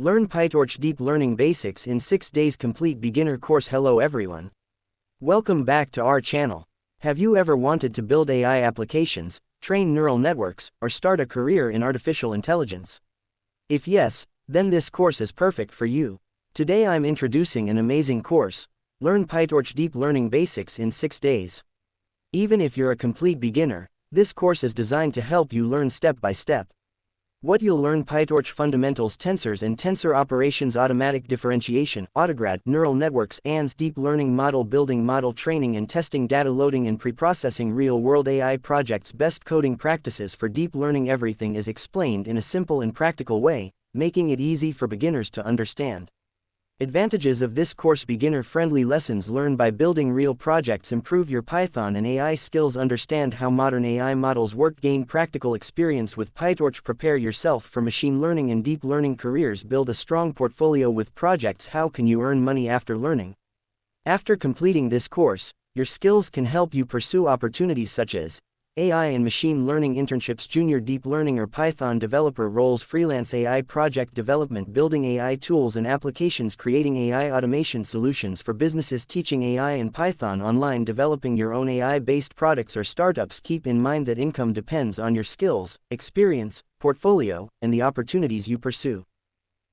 Learn PyTorch Deep Learning Basics in 6 days complete beginner course. Hello everyone. Welcome back to our channel. Have you ever wanted to build AI applications, train neural networks, or start a career in artificial intelligence? If yes, then this course is perfect for you. Today I'm introducing an amazing course. Learn PyTorch Deep Learning Basics in 6 days. Even if you're a complete beginner, this course is designed to help you learn step by step. What you'll learn: PyTorch fundamentals, tensors and tensor operations, automatic differentiation, Autograd, neural networks, ANS, deep learning model building, model training and testing, data loading and preprocessing, real-world AI projects, best coding practices for deep learning. Everything is explained in a simple and practical way, making it easy for beginners to understand. Advantages of this course: beginner-friendly lessons, learn by building real projects, improve your Python and AI skills, understand how modern AI models work, gain practical experience with PyTorch, prepare yourself for machine learning and deep learning careers, build a strong portfolio with projects. How can you earn money after learning? After completing this course, your skills can help you pursue opportunities such as AI and machine learning internships, junior deep learning or Python developer roles, freelance AI project development, building AI tools and applications, creating AI automation solutions for businesses, teaching AI and Python online, developing your own AI-based products or startups. Keep in mind that income depends on your skills, experience, portfolio, and the opportunities you pursue.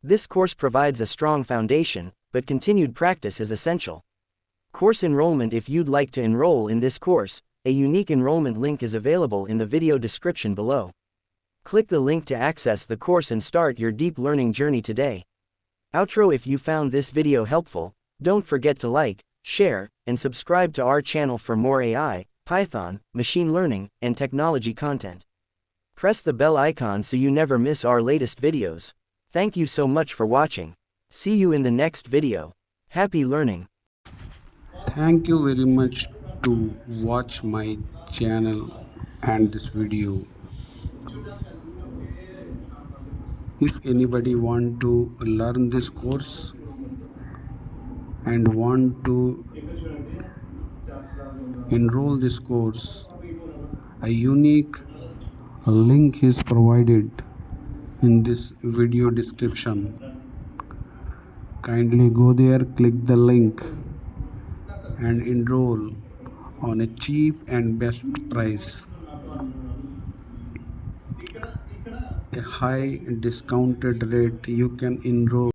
This course provides a strong foundation, but continued practice is essential. Course enrollment: if you'd like to enroll in this course, a unique enrollment link is available in the video description below. Click the link to access the course and start your deep learning journey today. Outro: if you found this video helpful, don't forget to like, share, and subscribe to our channel for more AI, Python, machine learning, and technology content. Press the bell icon so you never miss our latest videos. Thank you so much for watching. See you in the next video. Happy learning. Thank you very much to watch my channel and this video. If anybody want to learn this course and want to enroll this course, a unique link is provided in this video description. Kindly go there, click the link and enroll on a cheap and best price. A high discounted rate you can enroll